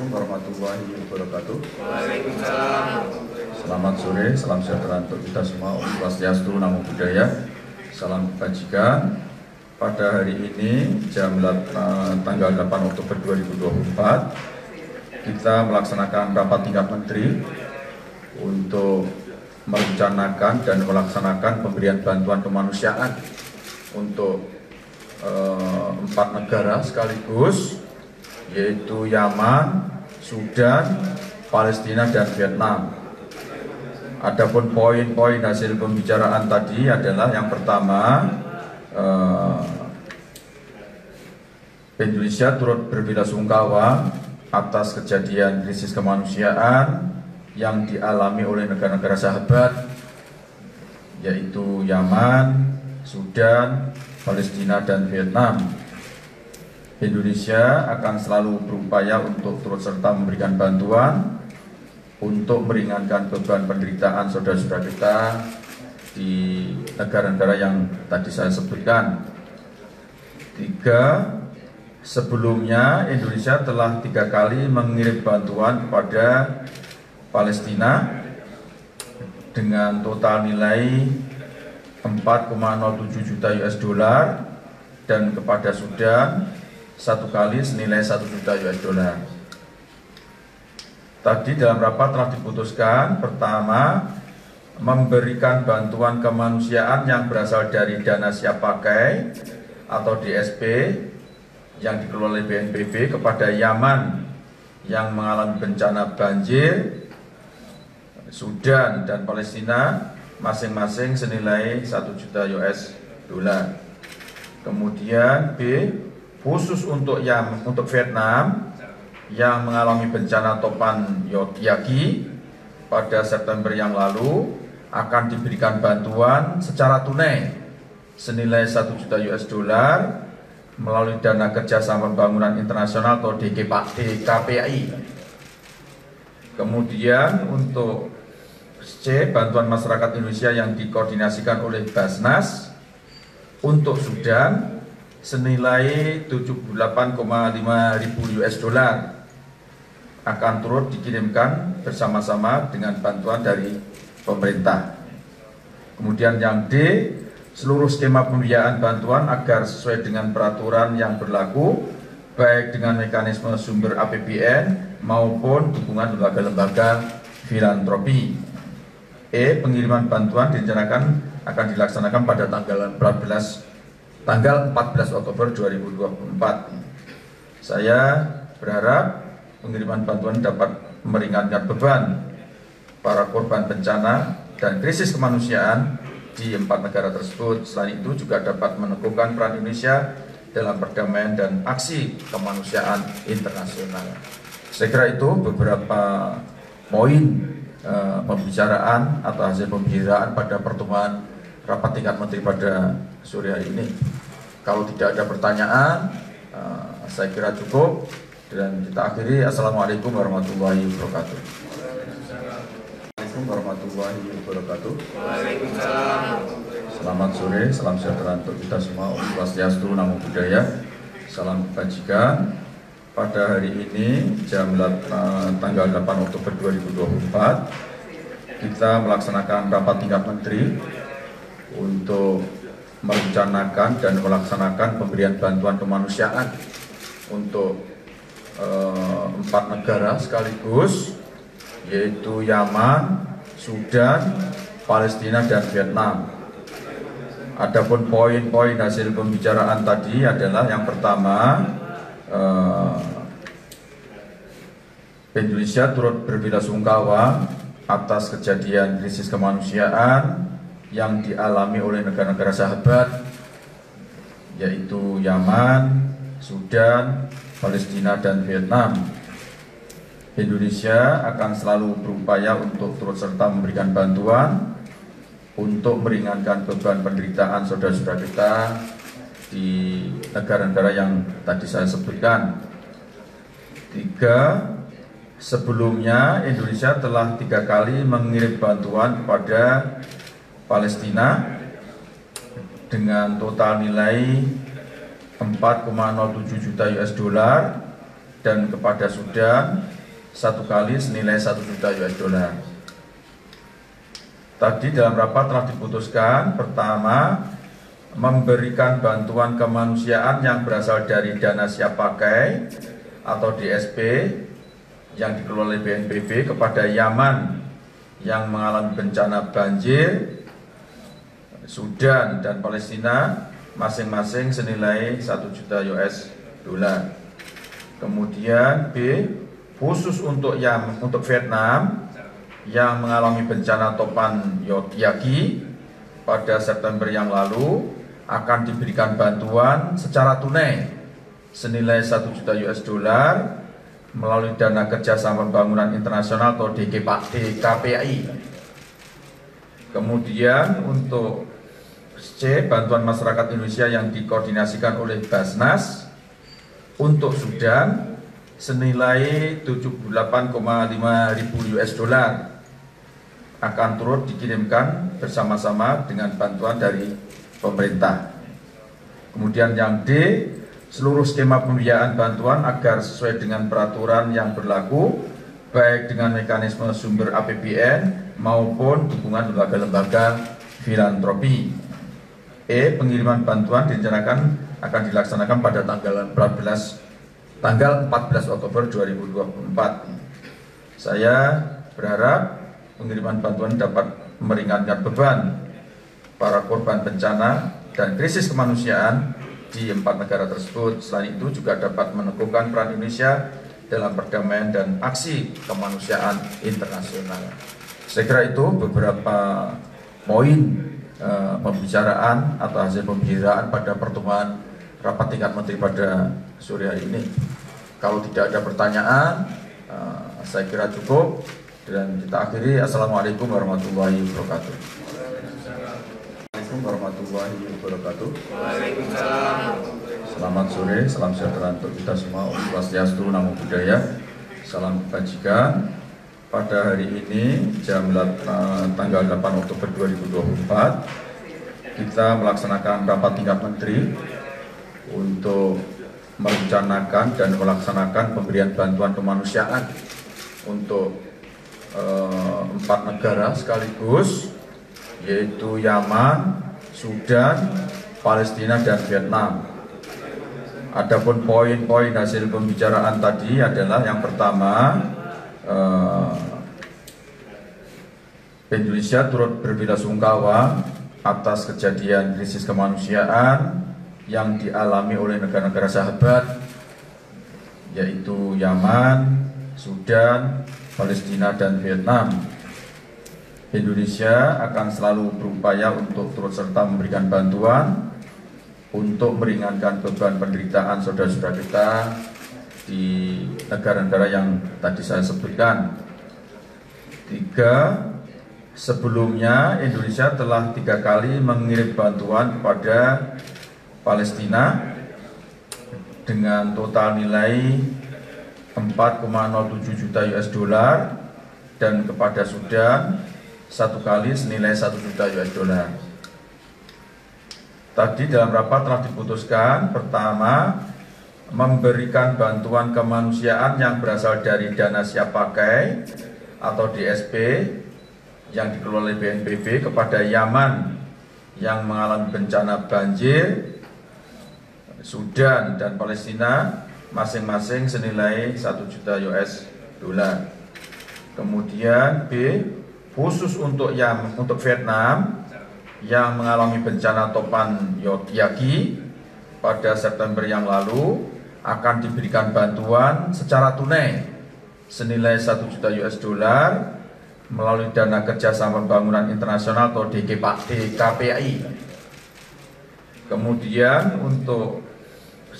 Assalamualaikum warahmatullahi wabarakatuh. Waalaikumsalam. Selamat sore, salam sejahtera untuk kita semua. Om Swastiastu, Namo Buddhaya, salam kebajikan. Pada hari ini tanggal 8 Oktober 2024 kita melaksanakan rapat tingkat menteri untuk merencanakan dan melaksanakan pemberian bantuan kemanusiaan untuk 4 negara sekaligus, yaitu Yaman, Sudan, Palestina, dan Vietnam. Adapun poin-poin hasil pembicaraan tadi adalah yang pertama, Indonesia turut berbelasungkawa atas kejadian krisis kemanusiaan yang dialami oleh negara-negara sahabat, yaitu Yaman, Sudan, Palestina, dan Vietnam. Indonesia akan selalu berupaya untuk turut serta memberikan bantuan untuk meringankan beban penderitaan saudara-saudara kita di negara-negara yang tadi saya sebutkan. 3. Sebelumnya Indonesia telah 3 kali mengirim bantuan kepada Palestina dengan total nilai 4,07 juta US dollar dan kepada Sudan 1 kali senilai 1 juta US dollar. Tadi dalam rapat telah diputuskan, pertama, memberikan bantuan kemanusiaan yang berasal dari dana siap pakai atau DSP yang dikelola oleh BNPB kepada Yaman yang mengalami bencana banjir, Sudan dan Palestina masing-masing senilai 1 juta US dollar. Kemudian B, khusus untuk Vietnam yang mengalami bencana topan Yagi pada September yang lalu akan diberikan bantuan secara tunai senilai 1 juta US dollar melalui Dana Kerjasama Pembangunan Internasional atau DKPI. Kemudian untuk C, bantuan masyarakat Indonesia yang dikoordinasikan oleh Basnas untuk Sudan senilai 78,5 ribu US dollar akan turut dikirimkan bersama-sama dengan bantuan dari pemerintah. Kemudian yang D, seluruh skema pembiayaan bantuan agar sesuai dengan peraturan yang berlaku, baik dengan mekanisme sumber APBN maupun dukungan lembaga-lembaga filantropi. E, pengiriman bantuan direncanakan akan dilaksanakan pada tanggal 14 Oktober 2024. Saya berharap pengiriman bantuan dapat meringankan beban para korban bencana dan krisis kemanusiaan di 4 negara tersebut. Selain itu juga dapat meneguhkan peran Indonesia dalam perdamaian dan aksi kemanusiaan internasional. Saya kira itu beberapa poin pembicaraan atau hasil pembicaraan pada pertemuan rapat tingkat menteri pada sore hari ini. Kalau tidak ada pertanyaan, saya kira cukup dan kita akhiri. Assalamualaikum warahmatullahi wabarakatuh. Assalamualaikum warahmatullahi wabarakatuh. Waalaikumsalam. Selamat sore, salam sejahtera untuk kita semua. Om Swastiastu, Namo Buddhaya, salam kebajikan. Pada hari ini tanggal 8 Oktober 2024 kita melaksanakan rapat tingkat menteri untuk merencanakan dan melaksanakan pemberian bantuan kemanusiaan untuk 4 negara sekaligus, yaitu Yaman, Sudan, Palestina, dan Vietnam. Adapun poin-poin hasil pembicaraan tadi adalah yang pertama, Indonesia turut berbelasungkawa atas kejadian krisis kemanusiaan yang dialami oleh negara-negara sahabat, yaitu Yaman, Sudan, Palestina, dan Vietnam. Indonesia akan selalu berupaya untuk turut serta memberikan bantuan untuk meringankan beban penderitaan saudara-saudara kita di negara-negara yang tadi saya sebutkan. 3. Sebelumnya Indonesia telah 3 kali mengirim bantuan kepada Palestina dengan total nilai 4,07 juta US dollar dan kepada Sudan satu kali senilai 1 juta US dollar. Tadi dalam rapat telah diputuskan, pertama, memberikan bantuan kemanusiaan yang berasal dari dana siap pakai atau DSP yang dikelola oleh BNPB kepada Yaman yang mengalami bencana banjir, Sudan dan Palestina masing-masing senilai 1 juta US dollar. Kemudian B, khusus untuk Vietnam yang mengalami bencana topan Yagi pada September yang lalu akan diberikan bantuan secara tunai senilai 1 juta US dollar melalui Dana Kerjasama Pembangunan Internasional atau DKPI. Kemudian untuk C, bantuan masyarakat Indonesia yang dikoordinasikan oleh Basnas untuk Sudan senilai 78,5 ribu US dollar akan turut dikirimkan bersama-sama dengan bantuan dari pemerintah. Kemudian yang D, seluruh skema pembiayaan bantuan agar sesuai dengan peraturan yang berlaku, baik dengan mekanisme sumber APBN maupun dukungan lembaga-lembaga filantropi. E, pengiriman bantuan direncanakan akan dilaksanakan pada tanggal 14 Oktober 2024. Saya berharap pengiriman bantuan dapat meringankan beban para korban bencana dan krisis kemanusiaan di 4 negara tersebut. Selain itu juga dapat meneguhkan peran Indonesia dalam perdamaian dan aksi kemanusiaan internasional. Saya kira itu beberapa poin pembicaraan atau hasil pembicaraan pada pertemuan rapat tingkat menteri pada sore hari ini. Kalau tidak ada pertanyaan, saya kira cukup dan kita akhiri. Assalamualaikum warahmatullahi wabarakatuh. Assalamualaikum warahmatullahi wabarakatuh. Waalaikumsalam. Selamat sore, salam sejahtera untuk kita semua. Om Swastiastu, Namo Buddhaya, salam kebajikan. Pada hari ini tanggal 8 Oktober 2024 kita melaksanakan rapat tingkat menteri untuk merencanakan dan melaksanakan pemberian bantuan kemanusiaan untuk 4 negara sekaligus, yaitu Yaman, Sudan, Palestina dan Vietnam. Adapun poin-poin hasil pembicaraan tadi adalah yang pertama, Indonesia turut berbelasungkawa atas kejadian krisis kemanusiaan yang dialami oleh negara-negara sahabat, yaitu Yaman, Sudan, Palestina dan Vietnam. Indonesia akan selalu berupaya untuk turut serta memberikan bantuan untuk meringankan beban penderitaan saudara-saudara kita di negara-negara yang tadi saya sebutkan. 3, sebelumnya Indonesia telah 3 kali mengirim bantuan kepada Palestina dengan total nilai 4,07 juta US dollar dan kepada Sudan 1 kali senilai 1 juta US dollar. Tadi dalam rapat telah diputuskan, pertama, memberikan bantuan kemanusiaan yang berasal dari dana siap pakai atau DSP yang dikelola oleh BNPB kepada Yaman yang mengalami bencana banjir, Sudan dan Palestina masing-masing senilai 1 juta US dollar. Kemudian B, khusus untuk Vietnam yang mengalami bencana topan Yagi pada September yang lalu akan diberikan bantuan secara tunai senilai 1 juta US dollar melalui Dana Kerjasama Pembangunan Internasional atau DKPI. Kemudian untuk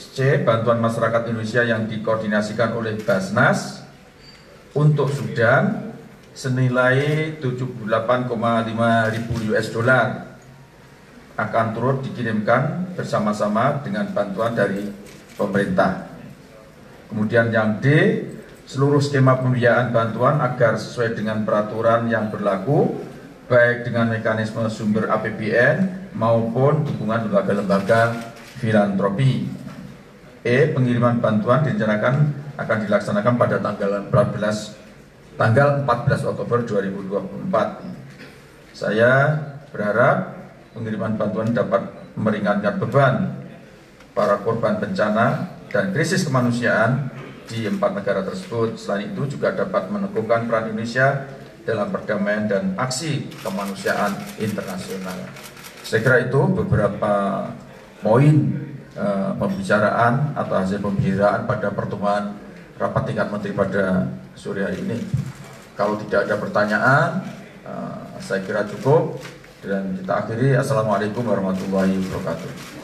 C, bantuan masyarakat Indonesia yang dikoordinasikan oleh Basnas untuk Sudan senilai 78,5 ribu US dollar akan turut dikirimkan bersama-sama dengan bantuan dari pemerintah. Kemudian yang D, seluruh skema pembiayaan bantuan agar sesuai dengan peraturan yang berlaku, baik dengan mekanisme sumber APBN maupun dukungan lembaga-lembaga filantropi. E, pengiriman bantuan direncanakan akan dilaksanakan pada tanggal 14 Oktober 2024. Saya berharap pengiriman bantuan dapat meringankan beban para korban bencana dan krisis kemanusiaan di 4 negara tersebut. Selain itu juga dapat meneguhkan peran Indonesia dalam perdamaian dan aksi kemanusiaan internasional. Saya kira itu beberapa poin pembicaraan atau hasil pembicaraan pada pertemuan rapat tingkat menteri pada sore hari ini. Kalau tidak ada pertanyaan, saya kira cukup dan kita akhiri. Assalamualaikum warahmatullahi wabarakatuh.